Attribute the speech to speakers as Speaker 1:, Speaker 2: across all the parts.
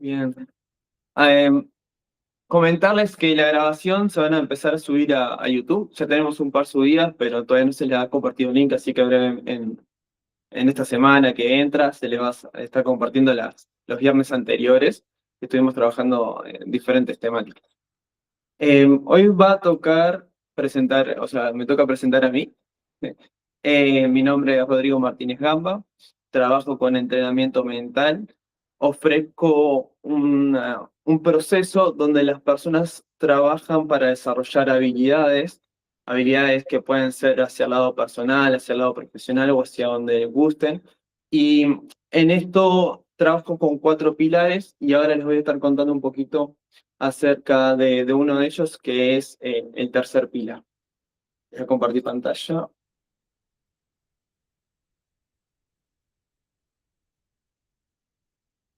Speaker 1: Bien. Em, Comentarles que la grabación se van a empezar a subir a YouTube. Ya tenemos un par subidas, pero todavía no se les ha compartido un link, así que en esta semana que entra se les va a estar compartiendo los viernes anteriores, que estuvimos trabajando en diferentes temáticas. Hoy va a tocar presentar, o sea, me toca presentar a mí. Mi nombre es Rodrigo Martínez Gamba, trabajo con entrenamiento mental, ofrezco un proceso donde las personas trabajan para desarrollar habilidades que pueden ser hacia el lado personal, hacia el lado profesional o hacia donde les gusten. Y en esto trabajo con cuatro pilares y ahora les voy a estar contando un poquito acerca de uno de ellos, que es el tercer pilar. Voy a compartir pantalla.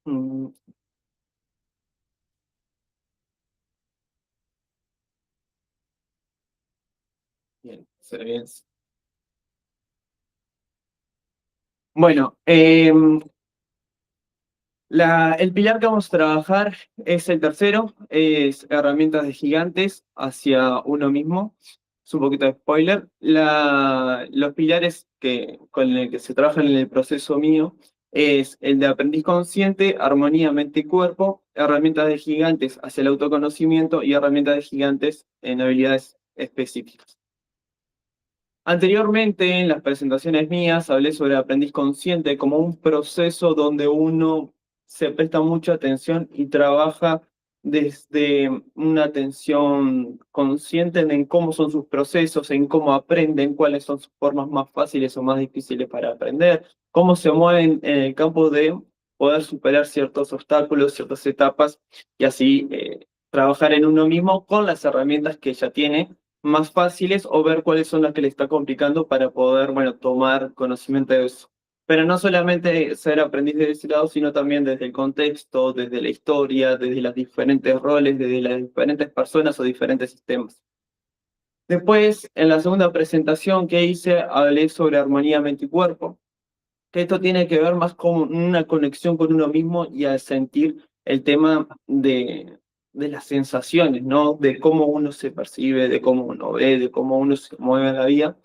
Speaker 1: Mm, Bien, se ve bien. Bueno, el pilar que vamos a trabajar es el tercero, es herramientas de gigantes hacia uno mismo. Es un poquito de spoiler. Los pilares con el que se trabaja en el proceso mío es el de aprendiz consciente, armonía mente y cuerpo, herramientas de gigantes hacia el autoconocimiento y herramientas de gigantes en habilidades específicas. Anteriormente, en las presentaciones mías, hablé sobre aprendiz consciente como un proceso donde uno se presta mucha atención y trabaja desde una atención consciente en cómo son sus procesos, en cómo aprenden, cuáles son sus formas más fáciles o más difíciles para aprender, cómo se mueven en el campo de poder superar ciertos obstáculos, ciertas etapas y así trabajar en uno mismo con las herramientas que ya tiene más fáciles o ver cuáles son las que le está complicando para poder, bueno, tomar conocimiento de eso. Pero no solamente ser aprendiz de ese lado, sino también desde el contexto, desde la historia, desde los diferentes roles, desde las diferentes personas o diferentes sistemas. Después, en la segunda presentación que hice, hablé sobre armonía mente y cuerpo, que esto tiene que ver más con una conexión con uno mismo y al sentir el tema de las sensaciones, ¿no? De cómo uno se percibe, de cómo uno ve, de cómo uno se mueve en la vida.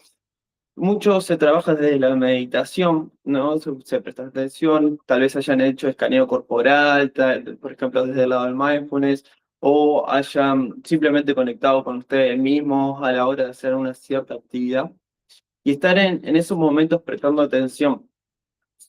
Speaker 1: Mucho se trabaja desde la meditación, ¿no? Se presta atención, tal vez hayan hecho escaneo corporal, por ejemplo, desde el lado del mindfulness, o hayan simplemente conectado con ustedes mismos a la hora de hacer una cierta actividad. Y estar en esos momentos prestando atención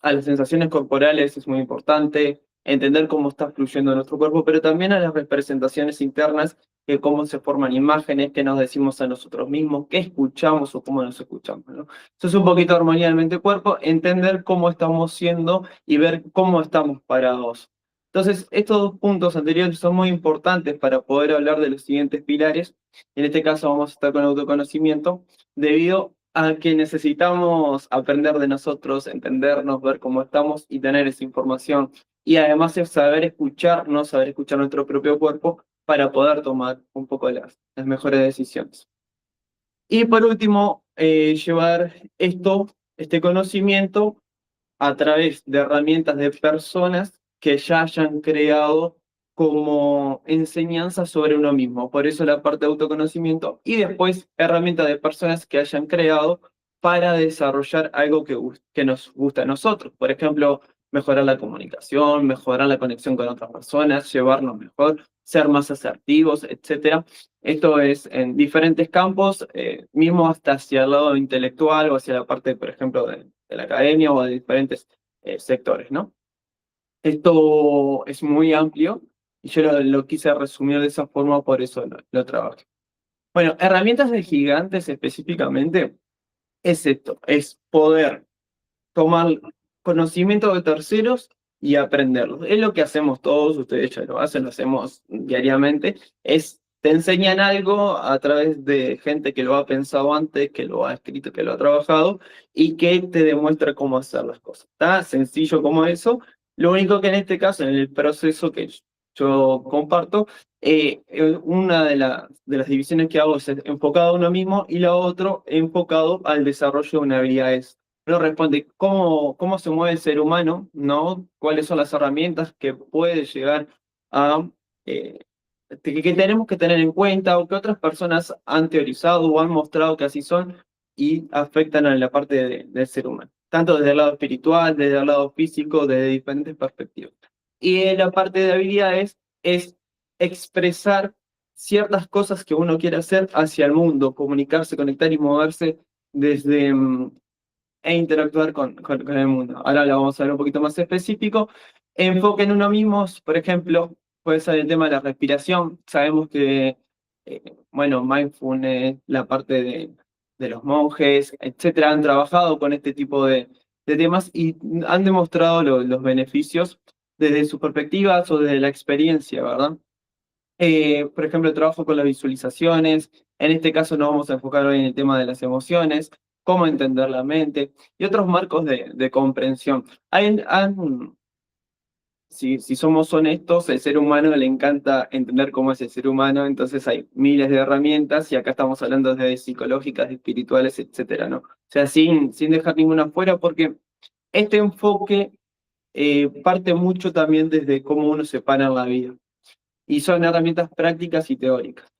Speaker 1: a las sensaciones corporales es muy importante, entender cómo está fluyendo nuestro cuerpo, pero también a las representaciones internas, que cómo se forman imágenes, qué nos decimos a nosotros mismos, qué escuchamos o cómo nos escuchamos, ¿no? Eso es un poquito de armonía del mente-cuerpo, entender cómo estamos siendo y ver cómo estamos parados. Entonces, estos dos puntos anteriores son muy importantes para poder hablar de los siguientes pilares. En este caso vamos a estar con autoconocimiento, debido a que necesitamos aprender de nosotros, entendernos, ver cómo estamos y tener esa información. Y además es saber escucharnos, saber escuchar nuestro propio cuerpo para poder tomar un poco las mejores decisiones. Y por último, llevar este conocimiento a través de herramientas de personas que ya hayan creado como enseñanza sobre uno mismo. Por eso la parte de autoconocimiento y después herramientas de personas que hayan creado para desarrollar algo que nos gusta a nosotros. Por ejemplo, mejorar la comunicación, mejorar la conexión con otras personas, llevarnos mejor, ser más asertivos, etcétera. Esto es en diferentes campos, mismo hasta hacia el lado intelectual o hacia la parte, por ejemplo, de la academia o de diferentes sectores, ¿no? Esto es muy amplio y yo lo quise resumir de esa forma, por eso lo trabajé. Bueno, herramientas de gigantes específicamente es esto, es poder tomar conocimiento de terceros y aprenderlos. Es lo que hacemos todos, ustedes ya lo hacen, lo hacemos diariamente. Te enseñan algo a través de gente que lo ha pensado antes, que lo ha escrito, que lo ha trabajado y que te demuestra cómo hacer las cosas. Está sencillo como eso. Lo único que en este caso, en el proceso que yo comparto, una de las divisiones que hago es enfocado a uno mismo y la otra enfocado al desarrollo de una habilidad. Uno responde cómo se mueve el ser humano, ¿no? ¿Cuáles son las herramientas que puede llegar a que tenemos que tener en cuenta o que otras personas han teorizado o han mostrado que así son y afectan a la parte del ser humano, tanto desde el lado espiritual, desde el lado físico, desde diferentes perspectivas. Y en la parte de habilidades es expresar ciertas cosas que uno quiere hacer hacia el mundo, comunicarse, conectar y moverse desde e interactuar con el mundo. Ahora lo vamos a ver un poquito más específico. Enfoque en uno mismo, por ejemplo, puede ser el tema de la respiración. Sabemos que, bueno, mindfulness, la parte de los monjes, etcétera, han trabajado con este tipo de temas y han demostrado los beneficios desde sus perspectivas o desde la experiencia, ¿verdad? Por ejemplo, trabajo con las visualizaciones. En este caso nos vamos a enfocar hoy en el tema de las emociones, cómo entender la mente y otros marcos de comprensión. Si somos honestos, el ser humano le encanta entender cómo es el ser humano, entonces hay miles de herramientas y acá estamos hablando de psicológicas, espirituales, etcétera, ¿no? O sea, sin dejar ninguna fuera, porque este enfoque parte mucho también desde cómo uno se para en la vida y son herramientas prácticas y teóricas.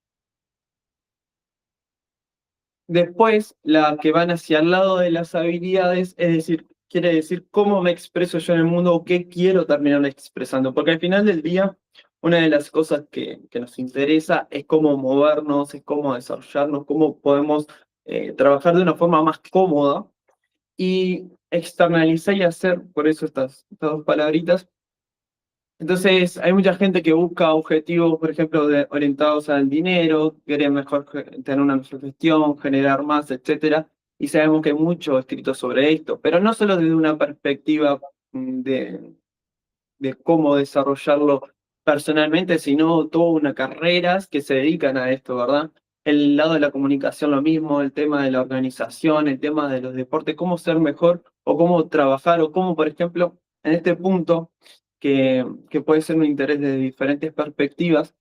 Speaker 1: Después, las que van hacia el lado de las habilidades, es decir, quiere decir cómo me expreso yo en el mundo o qué quiero terminar expresando, porque al final del día, una de las cosas que nos interesa es cómo movernos, es cómo desarrollarnos, cómo podemos trabajar de una forma más cómoda y externalizar y hacer, por eso estas dos palabritas. Entonces, hay mucha gente que busca objetivos, por ejemplo, orientados al dinero, quiere mejor tener una mejor gestión, generar más, etcétera. Y sabemos que hay mucho escrito sobre esto, pero no solo desde una perspectiva de cómo desarrollarlo personalmente, sino toda una carreras que se dedican a esto, ¿verdad? El lado de la comunicación lo mismo, el tema de la organización, el tema de los deportes, cómo ser mejor o cómo trabajar o cómo, por ejemplo, en este punto, que puede ser un interés de diferentes perspectivas,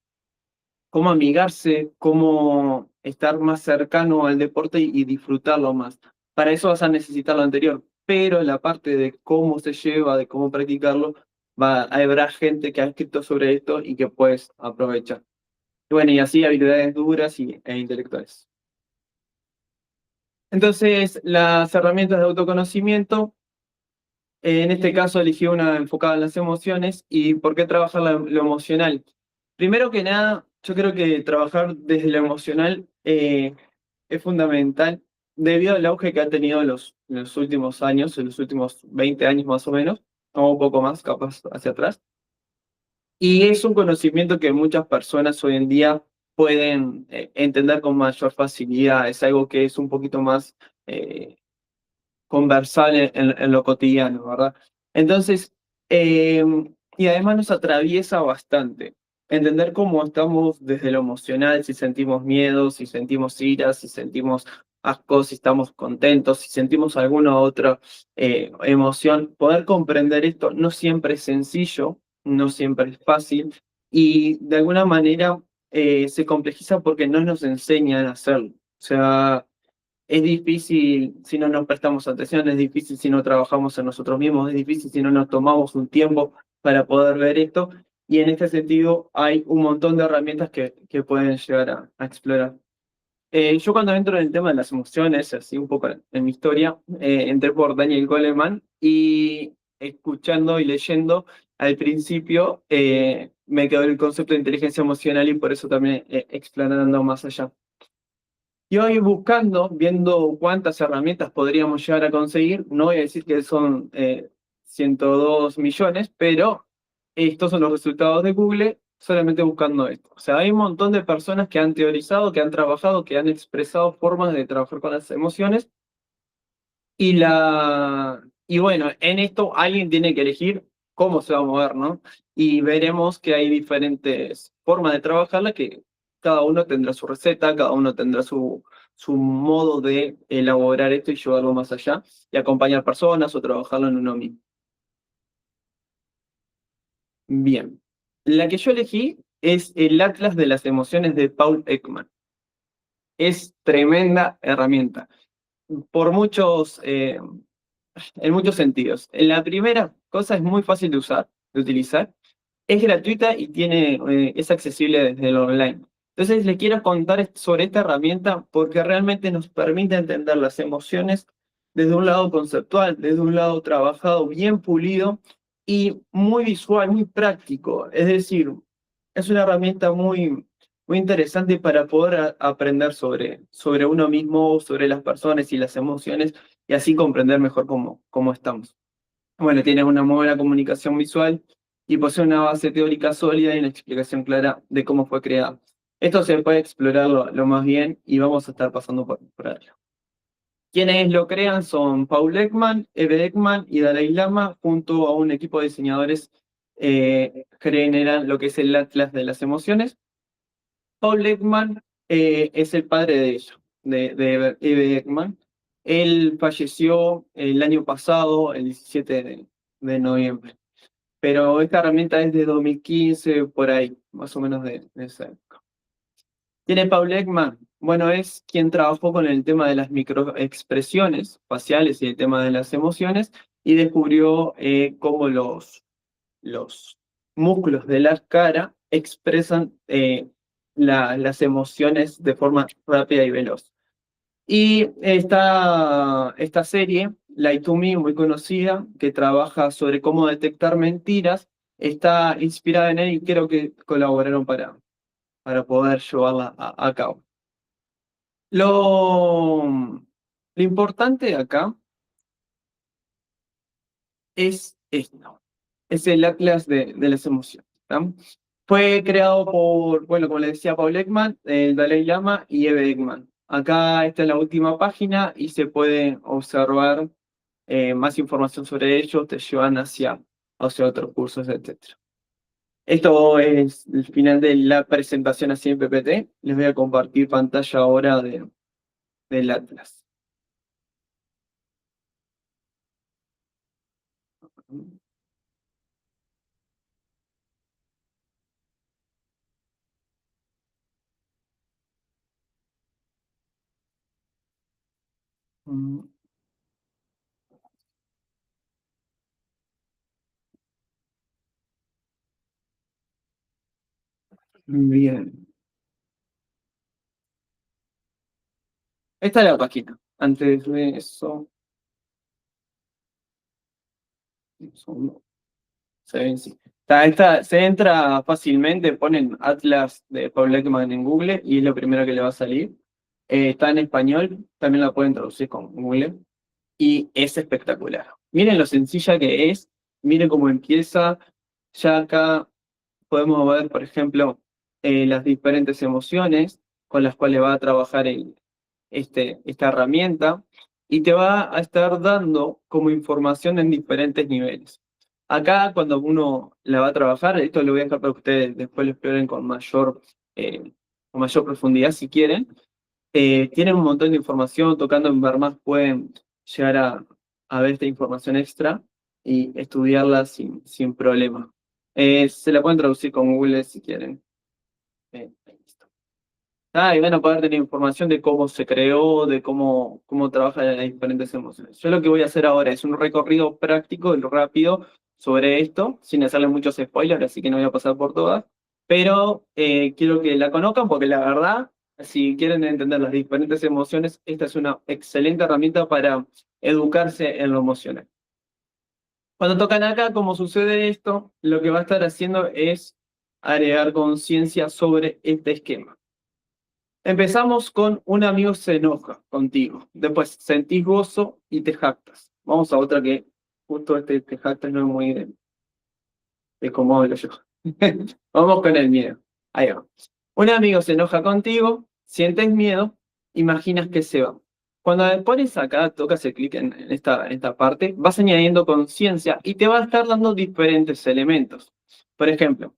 Speaker 1: cómo amigarse, cómo estar más cercano al deporte y disfrutarlo más. Para eso vas a necesitar lo anterior, pero la parte de cómo se lleva, de cómo practicarlo, habrá gente que ha escrito sobre esto y que puedes aprovechar. Y bueno, y así habilidades duras e intelectuales. Entonces, las herramientas de autoconocimiento, en este caso elegí una enfocada en las emociones. ¿Y por qué trabajar lo emocional? Primero que nada, yo creo que trabajar desde lo emocional es fundamental debido al auge que ha tenido en los últimos años, en los últimos 20 años más o menos, o un poco más, capaz hacia atrás. Y es un conocimiento que muchas personas hoy en día pueden entender con mayor facilidad. Es algo que es un poquito más conversar en lo cotidiano, ¿verdad? Entonces, eh, y además nos atraviesa bastante. Entender cómo estamos desde lo emocional, si sentimos miedo, si sentimos ira, si sentimos asco, si estamos contentos, si sentimos alguna otra emoción. Poder comprender esto no siempre es sencillo, no siempre es fácil y de alguna manera se complejiza porque no nos enseñan a hacerlo. O sea, es difícil si no nos prestamos atención, es difícil si no trabajamos en nosotros mismos, es difícil si no nos tomamos un tiempo para poder ver esto. Y en este sentido hay un montón de herramientas que pueden llegar a explorar. Yo cuando entro en el tema de las emociones, así un poco en mi historia, entré por Daniel Goleman y escuchando y leyendo, al principio me quedó el concepto de inteligencia emocional y por eso también explorando más allá. Y hoy buscando, viendo cuántas herramientas podríamos llegar a conseguir, no voy a decir que son 102 millones, pero estos son los resultados de Google solamente buscando esto. O sea, hay un montón de personas que han teorizado, que han trabajado, que han expresado formas de trabajar con las emociones. Y bueno, en esto alguien tiene que elegir cómo se va a mover, ¿no? Y veremos que hay diferentes formas de trabajarla, que cada uno tendrá su receta, cada uno tendrá su modo de elaborar esto y llevarlo más allá, y acompañar personas o trabajarlo en uno mismo. Bien. La que yo elegí es el Atlas de las Emociones de Paul Ekman. Es tremenda herramienta. Por en muchos sentidos. En la primera cosa es muy fácil de usar, de utilizar. Es gratuita y es accesible desde el online. Entonces, le quiero contar sobre esta herramienta porque realmente nos permite entender las emociones desde un lado conceptual, desde un lado trabajado, bien pulido y muy visual, muy práctico. Es decir, es una herramienta muy interesante para poder aprender sobre uno mismo, sobre las personas y las emociones y así comprender mejor cómo estamos. Bueno, tiene una muy buena comunicación visual y posee una base teórica sólida y una explicación clara de cómo fue creada. Esto se puede explorar lo más bien y vamos a estar pasando por ello. Quienes lo crean son Paul Ekman, Eve Ekman y Dalai Lama, junto a un equipo de diseñadores generan lo que es el Atlas de las Emociones. Paul Ekman es el padre de ellos, de Eve Ekman. Él falleció el año pasado, el 17 de noviembre. Pero esta herramienta es de 2015, por ahí, más o menos de esa época. ¿Quién es Paul Ekman? Bueno, es quien trabajó con el tema de las microexpresiones faciales y el tema de las emociones y descubrió cómo los músculos de la cara expresan las emociones de forma rápida y veloz. Y esta serie, Lie to Me, muy conocida, que trabaja sobre cómo detectar mentiras, está inspirada en él y creo que colaboraron para poder llevarla a cabo. Lo importante acá es esto, es el Atlas de las emociones. ¿Tá? Fue creado por, bueno, como le decía, Paul Ekman, el Dalai Lama y Eve Ekman. Acá está en la última página y se puede observar más información sobre ellos, te llevan hacia otros cursos, etc. Esto es el final de la presentación así en PPT. Les voy a compartir pantalla ahora del Atlas. Mm, Bien. Esta es la página. Antes de eso, un segundo. Se ven, sí. Se entra fácilmente, ponen Atlas de Paul Ekman en Google y es lo primero que le va a salir. Está en español, también la pueden traducir con Google y es espectacular. Miren lo sencilla que es, miren cómo empieza. Ya acá podemos ver, por ejemplo, las diferentes emociones con las cuales va a trabajar esta herramienta y te va a estar dando como información en diferentes niveles. Acá, cuando uno la va a trabajar, esto lo voy a dejar para que ustedes después lo exploren con mayor profundidad si quieren. Tienen un montón de información, tocando en ver más pueden llegar a ver esta información extra y estudiarla sin problema. Se la pueden traducir con Google si quieren. Listo. Y van a poder tener información de cómo se creó, de cómo trabajan las diferentes emociones. Yo lo que voy a hacer ahora es un recorrido práctico y rápido sobre esto, sin hacerle muchos spoilers, así que no voy a pasar por todas, pero quiero que la conozcan porque la verdad, si quieren entender las diferentes emociones, esta es una excelente herramienta para educarse en lo emocional. Cuando tocan acá, como sucede esto, lo que va a estar haciendo es agregar conciencia sobre este esquema. Empezamos con un amigo se enoja contigo. Después sentís gozo y te jactas. Vamos a otra que justo te jactas no es muy de cómo hablo yo. Vamos con el miedo. Ahí va. Un amigo se enoja contigo, sientes miedo, imaginas que se va. Cuando pones acá, tocas el clic en esta parte, vas añadiendo conciencia y te va a estar dando diferentes elementos. Por ejemplo,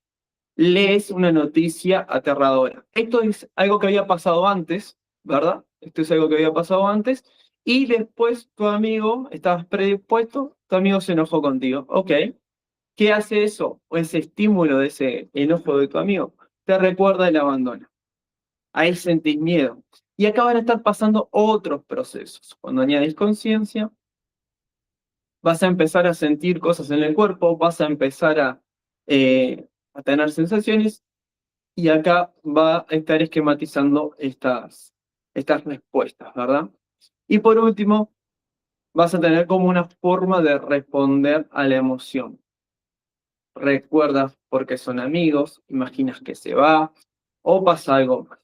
Speaker 1: lees una noticia aterradora. Esto es algo que había pasado antes, ¿verdad? Esto es algo que había pasado antes. Y después tu amigo, estabas predispuesto, tu amigo se enojó contigo. Ok. ¿Qué hace eso? O ese estímulo de ese enojo de tu amigo. Te recuerda el abandono. Ahí sentís miedo. Y acá van a estar pasando otros procesos. Cuando añades conciencia, vas a empezar a sentir cosas en el cuerpo, vas a empezar a a tener sensaciones y acá va a estar esquematizando estas respuestas, ¿verdad? Y por último, vas a tener como una forma de responder a la emoción. Recuerdas por qué son amigos, imaginas que se va o pasa algo más.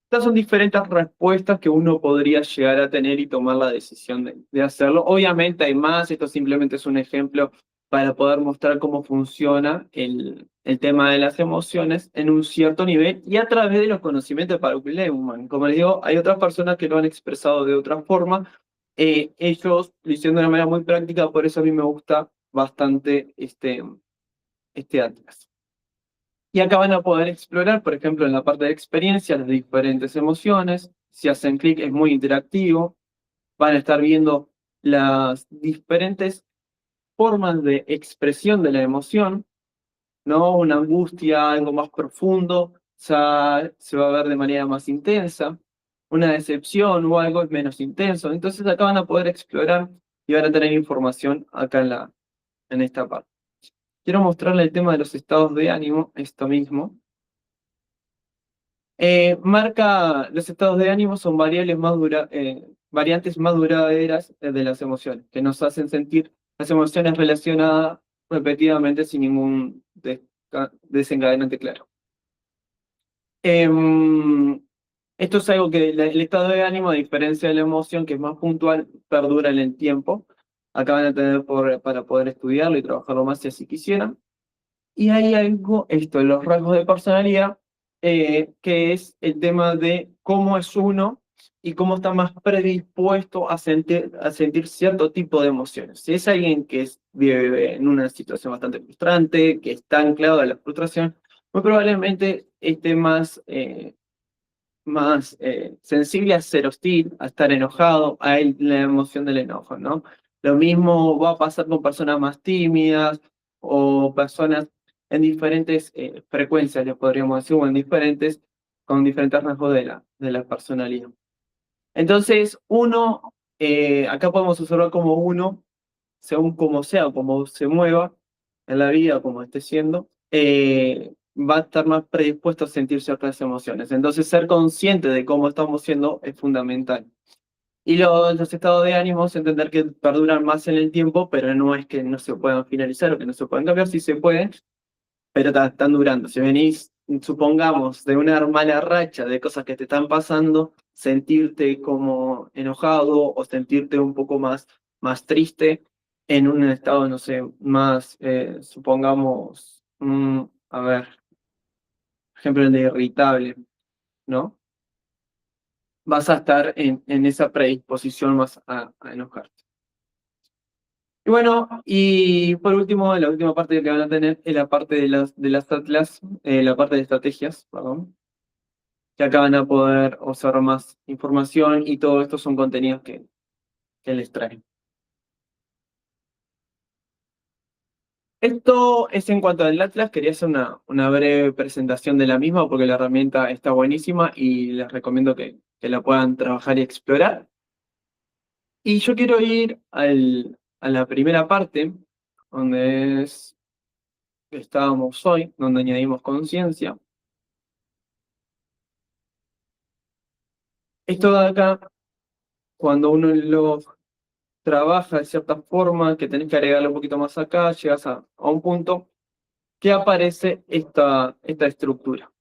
Speaker 1: Estas son diferentes respuestas que uno podría llegar a tener y tomar la decisión de hacerlo. Obviamente hay más, esto simplemente es un ejemplo para poder mostrar cómo funciona el tema de las emociones en un cierto nivel y a través de los conocimientos de Paul Lehmann. Como les digo, hay otras personas que lo han expresado de otra forma. Ellos lo hicieron de una manera muy práctica, por eso a mí me gusta bastante este atlas. Y acá van a poder explorar, por ejemplo, en la parte de experiencia, las diferentes emociones. Si hacen clic es muy interactivo. Van a estar viendo las diferentes formas de expresión de la emoción, ¿no? Una angustia, algo más profundo, ya se va a ver de manera más intensa. Una decepción o algo es menos intenso. Entonces acá van a poder explorar y van a tener información acá en esta parte. Quiero mostrarle el tema de los estados de ánimo, esto mismo. Marca los estados de ánimo son variantes más duraderas de las emociones, que nos hacen sentir las emociones relacionadas repetidamente sin ningún desencadenante claro. Esto es algo que el estado de ánimo, a diferencia de la emoción, que es más puntual, perdura en el tiempo. Acá van a tener para poder estudiarlo y trabajarlo más si así quisieran. Y hay algo, los rasgos de personalidad, que es el tema de cómo es uno y cómo está más predispuesto a sentir cierto tipo de emociones. Si es alguien que vive en una situación bastante frustrante, que está anclado a la frustración, muy probablemente esté más sensible a ser hostil, a estar enojado, a la emoción del enojo, ¿no? Lo mismo va a pasar con personas más tímidas o personas en diferentes frecuencias, le podríamos decir, o con diferentes rasgos de la personalidad. Entonces, acá podemos observar como uno, según cómo sea o cómo se mueva en la vida, como esté siendo, va a estar más predispuesto a sentir ciertas emociones. Entonces, ser consciente de cómo estamos siendo es fundamental. Y los estados de ánimos, entender que perduran más en el tiempo, pero no es que no se puedan finalizar o que no se puedan cambiar, sí se pueden, pero están durando. Si venís, supongamos, de una mala racha de cosas que te están pasando, sentirte como enojado o sentirte un poco más triste en un estado, no sé, más, supongamos, a ver, ejemplo de irritable, ¿no? Vas a estar en esa predisposición más a enojarte. Y bueno, y por último, la última parte que van a tener es la parte de las atlas, la parte de estrategias, perdón, que acá van a poder observar más información y todo esto son contenidos que les traen. Esto es en cuanto al Atlas, quería hacer una breve presentación de la misma porque la herramienta está buenísima y les recomiendo que la puedan trabajar y explorar. Y yo quiero ir a la primera parte, donde estábamos hoy, donde añadimos conciencia. Esto de acá, cuando uno lo trabaja de cierta forma, que tenés que agregarle un poquito más acá, llegas a un punto que aparece esta estructura.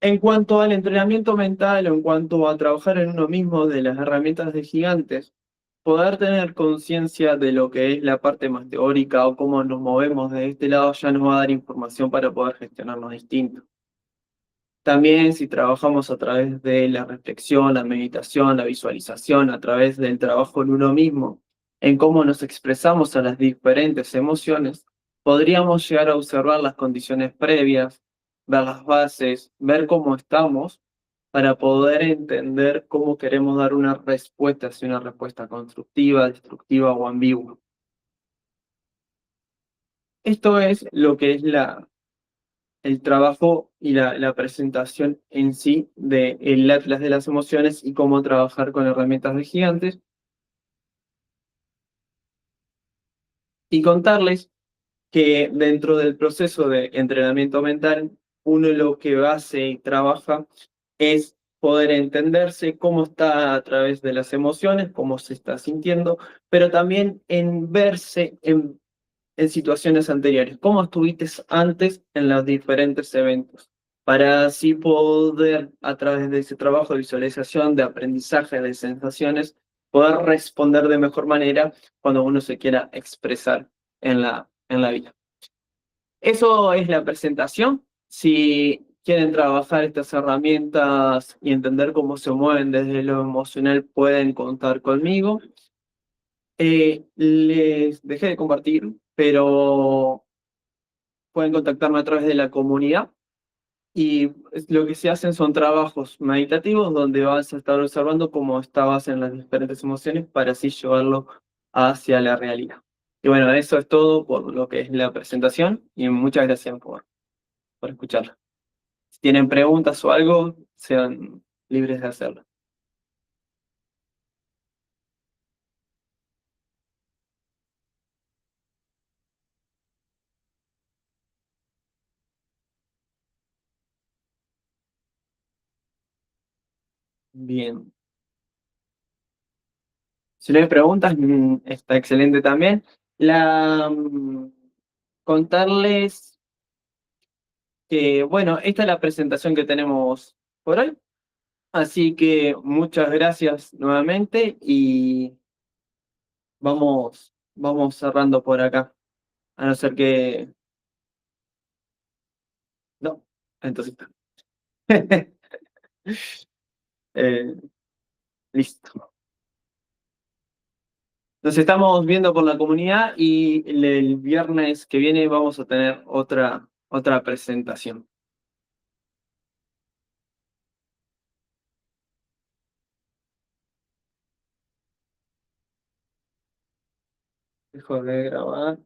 Speaker 1: En cuanto al entrenamiento mental o en cuanto a trabajar en uno mismo de las herramientas de gigantes, poder tener conciencia de lo que es la parte más teórica o cómo nos movemos de este lado ya nos va a dar información para poder gestionarnos distinto. También si trabajamos a través de la reflexión, la meditación, la visualización, a través del trabajo en uno mismo, en cómo nos expresamos a las diferentes emociones, podríamos llegar a observar las condiciones previas, ver las bases, ver cómo estamos, para poder entender cómo queremos dar una respuesta, si una respuesta constructiva, destructiva o ambigua. Esto es lo que es el trabajo y la presentación en sí del Atlas de las emociones y cómo trabajar con herramientas de gigantes. Y contarles que dentro del proceso de entrenamiento mental, uno lo que hace y trabaja es poder entenderse cómo está a través de las emociones, cómo se está sintiendo, pero también en verse en situaciones anteriores, cómo estuviste antes en los diferentes eventos, para así poder, a través de ese trabajo de visualización, de aprendizaje, de sensaciones, poder responder de mejor manera cuando uno se quiera expresar en la vida. Eso es la presentación. Si quieren trabajar estas herramientas y entender cómo se mueven desde lo emocional, pueden contar conmigo. Les dejé de compartir, pero pueden contactarme a través de la comunidad y lo que se hacen son trabajos meditativos donde vas a estar observando cómo estabas en las diferentes emociones para así llevarlo hacia la realidad. Y bueno, eso es todo por lo que es la presentación y muchas gracias por escucharla. Si tienen preguntas o algo, sean libres de hacerlo. Bien. Si no hay preguntas, está excelente también. Contarles que, bueno, esta es la presentación que tenemos por hoy. Así que muchas gracias nuevamente y vamos cerrando por acá. A no ser que... No, entonces... Eh, listo. Nos estamos viendo por la comunidad y el viernes que viene vamos a tener otra presentación. Dejo de grabar.